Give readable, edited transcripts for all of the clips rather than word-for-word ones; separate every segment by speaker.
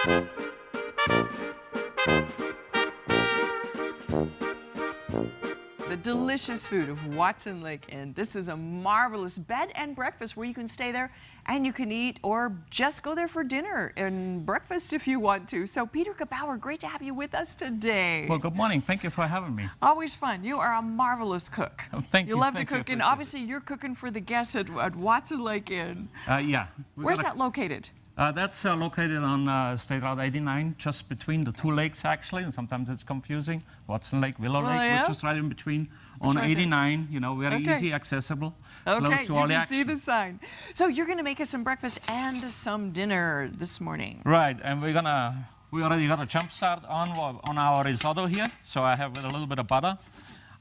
Speaker 1: The delicious food of Watsonlkinn. This is a marvelous bed and breakfast where you can stay there and you can eat or just go there for dinner and breakfast if you want to. So Peter Gebauer, great to have you with us today.
Speaker 2: Well, good morning. Thank you for having me.
Speaker 1: Always fun. You are a marvelous cook.
Speaker 2: Oh, thank you.
Speaker 1: You love to
Speaker 2: Thank you.
Speaker 1: cook, and obviously you're cooking for the guests at Watsonlkinn.
Speaker 2: Yeah.
Speaker 1: Where's that located?
Speaker 2: That's located on State Route 89, just between the two lakes, actually, and sometimes it's confusing. Watson Lake, Willow Lake,
Speaker 1: yeah?
Speaker 2: which is right in between on 89, you know, very easy, accessible, close to all the action.
Speaker 1: You can see the sign. So you're going to make us some breakfast and some dinner this morning.
Speaker 2: Right, and we already got a jump start on our risotto here. So I have with a little bit of butter.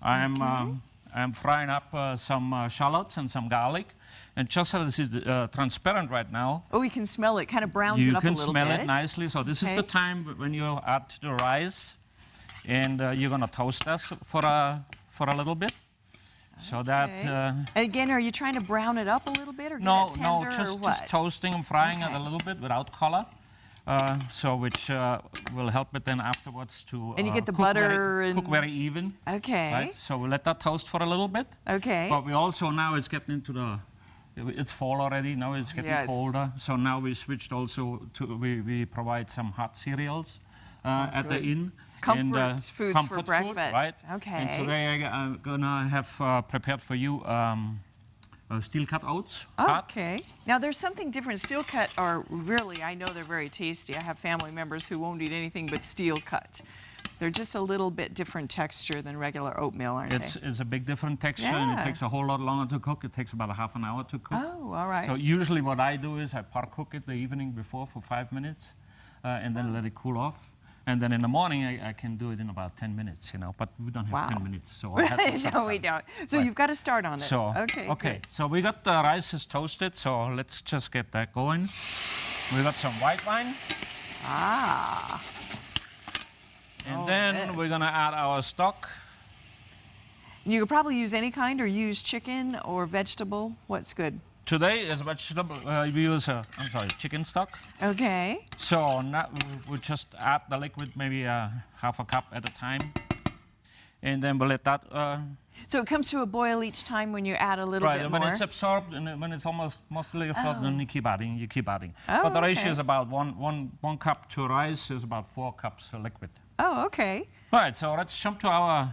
Speaker 2: I'm frying up some shallots and some garlic. And just so this is transparent right now.
Speaker 1: Oh, we can smell it. Kind of browns it up a little bit.
Speaker 2: You can smell it nicely. So this is the time when you add the rice, and you're gonna toast that for a little bit. So that.
Speaker 1: And again, are you trying to brown it up a little bit, or
Speaker 2: no,
Speaker 1: get it tender,
Speaker 2: just
Speaker 1: or what?
Speaker 2: toasting and frying it a little bit without color. Which will help it then afterwards to
Speaker 1: and you get the butter and
Speaker 2: cook very even.
Speaker 1: Okay.
Speaker 2: Right? So we let that toast for a little bit.
Speaker 1: Okay.
Speaker 2: But we also now it's getting into the. It's fall already, now it's getting colder. So now we switched also to, we provide some hot cereals at the inn.
Speaker 1: Comfort foods for breakfast.
Speaker 2: Food, right?
Speaker 1: Okay.
Speaker 2: And today I'm gonna have prepared for you steel cut oats.
Speaker 1: Okay. Now there's something different. Steel cut are really, I know they're very tasty. I have family members who won't eat anything but steel cut. They're just a little bit different texture than regular oatmeal, aren't they?
Speaker 2: It's a big different texture, and it takes a whole lot longer to cook. It takes about a half an hour to cook.
Speaker 1: Oh, all right.
Speaker 2: So usually what I do is I par cook it the evening before for 5 minutes, and then let it cool off. And then in the morning I can do it in about 10 minutes, you know. But we don't have 10 minutes, so I have to
Speaker 1: no, we don't. So you've got to start on it.
Speaker 2: So okay. So we got the rice is toasted. So let's just get that going. We got some white wine.
Speaker 1: Ah.
Speaker 2: And then we're gonna add our stock.
Speaker 1: You could probably use any kind, or use chicken or vegetable. What's good?
Speaker 2: Today is vegetable. We use chicken stock.
Speaker 1: Okay.
Speaker 2: So now we just add the liquid, maybe half a cup at a time, and then we'll let that.
Speaker 1: So it comes to a boil each time when you add a little bit more.
Speaker 2: Right, when it's absorbed and when it's mostly absorbed, then you keep adding.
Speaker 1: Oh,
Speaker 2: but the ratio is about one cup to rice is about 4 cups of liquid.
Speaker 1: Oh, okay.
Speaker 2: All right, so let's jump to our.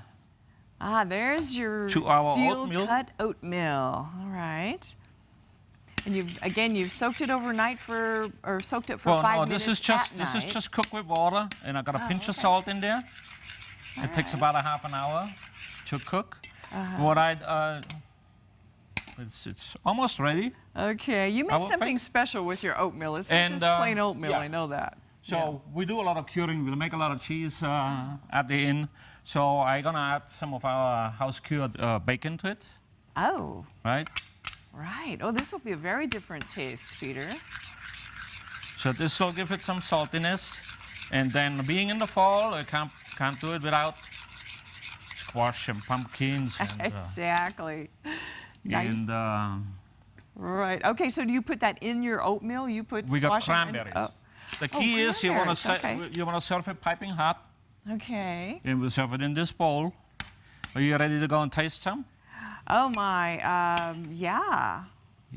Speaker 1: There's your
Speaker 2: oatmeal.
Speaker 1: steel-cut oatmeal. All right. And you've soaked it overnight or soaked it for 5 minutes.
Speaker 2: This is just cooked with water, and I got a pinch of salt in there. It takes about a half an hour to cook. It's almost ready.
Speaker 1: Okay, you make something special with your oatmeal. It's not just plain oatmeal. I know that.
Speaker 2: So we do a lot of curing. We make a lot of cheese at the inn. So I'm gonna add some of our house cured bacon to it.
Speaker 1: Oh.
Speaker 2: Right.
Speaker 1: Right. Oh, this will be a very different taste, Peter.
Speaker 2: So this will give it some saltiness, and then being in the fall, I can't do it without squash and pumpkins. And,
Speaker 1: exactly. Nice.
Speaker 2: And
Speaker 1: right. Okay. So do you put that in your oatmeal? You put
Speaker 2: we got cranberries. The key is you want to serve it piping hot.
Speaker 1: Okay.
Speaker 2: And we'll serve it in this bowl. Are you ready to go and taste some?
Speaker 1: Oh my, yeah.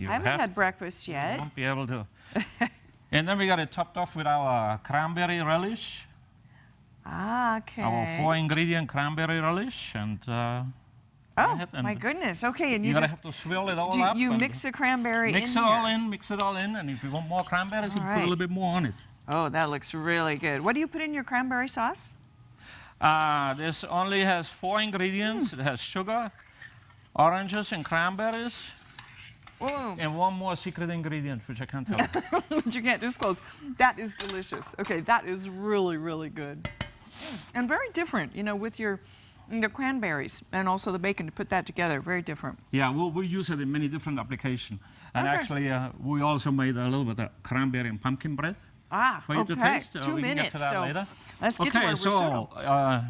Speaker 1: I haven't had breakfast yet.
Speaker 2: You won't be able to. And then we got it topped off with our cranberry relish.
Speaker 1: Okay.
Speaker 2: Our 4-ingredient cranberry relish, and
Speaker 1: my goodness. Okay, and
Speaker 2: you're gonna have to swirl it all up.
Speaker 1: You mix the cranberry
Speaker 2: mix it all in, and if you want more cranberries, you put a little bit more on it.
Speaker 1: Oh, that looks really good. What do you put in your cranberry sauce?
Speaker 2: This only has 4 ingredients. It has sugar, oranges, and cranberries. And one more secret ingredient, which I can't tell you.
Speaker 1: Which you can't disclose. That is delicious. Okay, that is really, really good. And very different, you know, with the cranberries and also the bacon, to put that together. Very different.
Speaker 2: Yeah, we'll use it in many different applications. And actually, we also made a little bit of cranberry and pumpkin bread. For you to taste.
Speaker 1: 2 minutes.
Speaker 2: We can get to that later.
Speaker 1: Let's get to our risotto.
Speaker 2: So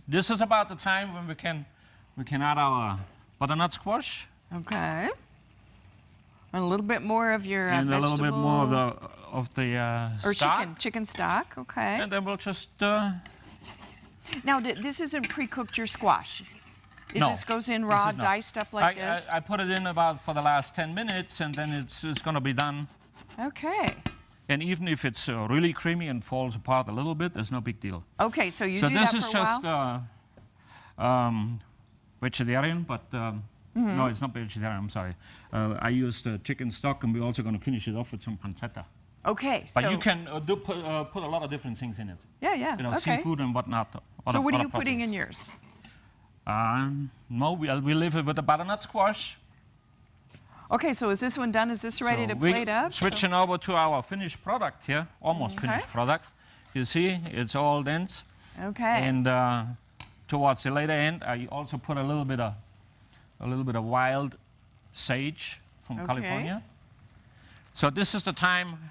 Speaker 2: this is about the time when we can add our butternut squash.
Speaker 1: Okay. A little bit more of your
Speaker 2: and a little bit more of the
Speaker 1: or
Speaker 2: stock.
Speaker 1: chicken stock. Okay.
Speaker 2: And then we'll just.
Speaker 1: Now this isn't pre-cooked your squash. It
Speaker 2: No,
Speaker 1: just goes in
Speaker 2: this
Speaker 1: raw,
Speaker 2: is not.
Speaker 1: diced up like this.
Speaker 2: I put it in about for the last 10 minutes, and then it's going to be done.
Speaker 1: Okay.
Speaker 2: And even if it's really creamy and falls apart a little bit, there's no big deal.
Speaker 1: Okay, so you
Speaker 2: So
Speaker 1: do
Speaker 2: this
Speaker 1: that
Speaker 2: is
Speaker 1: for a
Speaker 2: just
Speaker 1: while?
Speaker 2: vegetarian, but no, it's not vegetarian. I'm sorry. I used chicken stock, and we're also going to finish it off with some pancetta.
Speaker 1: Okay,
Speaker 2: But
Speaker 1: so
Speaker 2: you can put a lot of different things in it.
Speaker 1: yeah,
Speaker 2: You know,
Speaker 1: okay.
Speaker 2: seafood and whatnot.
Speaker 1: So what are you putting in yours?
Speaker 2: No, we leave it with the butternut squash.
Speaker 1: Okay, so is this one done? Is this ready
Speaker 2: So
Speaker 1: to plate up?
Speaker 2: Switching over to our finished product here, almost
Speaker 1: Okay.
Speaker 2: finished product. You see, it's all dense.
Speaker 1: Okay.
Speaker 2: And towards the later end, I also put a little bit of wild sage from
Speaker 1: Okay.
Speaker 2: California. So this is the time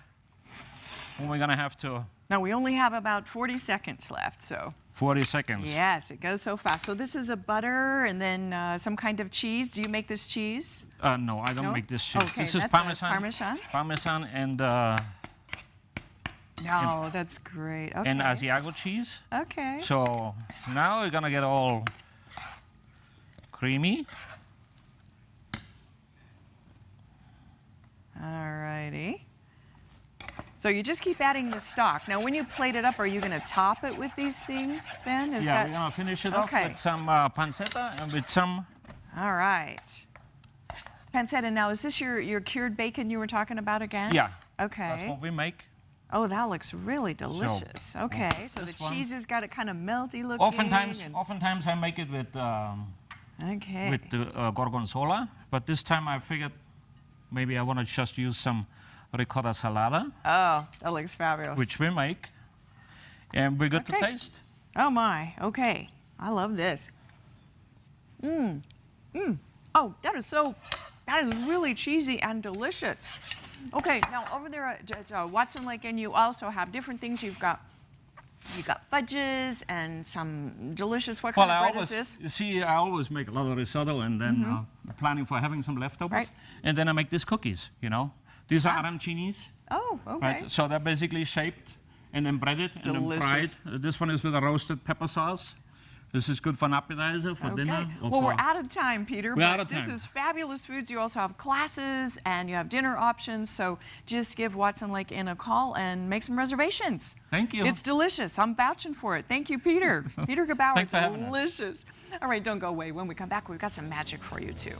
Speaker 2: when we're gonna have to
Speaker 1: Now we only have about 40 seconds left, so
Speaker 2: 40 seconds.
Speaker 1: yes, it goes so fast. So this is a butter and then some kind of cheese. Do you make this cheese?
Speaker 2: No, I don't
Speaker 1: No?
Speaker 2: make this cheese.
Speaker 1: Okay,
Speaker 2: this is
Speaker 1: that's
Speaker 2: Parmesan.
Speaker 1: Parmesan?
Speaker 2: Parmesan and
Speaker 1: No, that's great. Okay.
Speaker 2: and Asiago cheese.
Speaker 1: Okay.
Speaker 2: So now we're gonna get all creamy.
Speaker 1: Alrighty. So you just keep adding the stock. Now, when you plate it up, are you going to top it with these things then? Is
Speaker 2: Yeah,
Speaker 1: that
Speaker 2: we're gonna finish it
Speaker 1: Okay.
Speaker 2: off with some pancetta and with some.
Speaker 1: all right? Pancetta. Now, is this your cured bacon you were talking about again?
Speaker 2: Yeah.
Speaker 1: Okay.
Speaker 2: That's what we make.
Speaker 1: Oh, that looks really delicious. Okay, so the
Speaker 2: this one.
Speaker 1: cheese has got it kind of melty looking.
Speaker 2: Oftentimes I make it with
Speaker 1: Okay.
Speaker 2: the gorgonzola, but this time I figured maybe I want to just use some ricotta salata,
Speaker 1: Oh, that looks fabulous.
Speaker 2: which we make, and we're good to
Speaker 1: Okay.
Speaker 2: taste.
Speaker 1: Oh my. Okay. I love this. Oh, that is really cheesy and delicious. Okay, now over there at Watsonlkinn, you also have different things. You've got fudges and some delicious. What kind of bread is this?
Speaker 2: you see, I always make a lot of risotto, and then planning for having some leftovers,
Speaker 1: Right.
Speaker 2: and then I make these cookies. You know, these are arancinis,
Speaker 1: Oh, okay.
Speaker 2: right? So they're basically shaped and then breaded and then fried.
Speaker 1: Delicious.
Speaker 2: This one is with a roasted pepper sauce. This is good for an appetizer, for dinner. Or
Speaker 1: Well,
Speaker 2: for
Speaker 1: we're out of time, Peter.
Speaker 2: We're
Speaker 1: but
Speaker 2: out of
Speaker 1: This
Speaker 2: time.
Speaker 1: is fabulous foods. You also have classes and you have dinner options. So just give Watsonlkinn a call and make some reservations.
Speaker 2: Thank you.
Speaker 1: It's delicious. I'm vouching for it. Thank you, Peter. Peter Gebauer.
Speaker 2: Thanks for having us.
Speaker 1: Delicious. All right, don't go away. When we come back, we've got some magic for you too.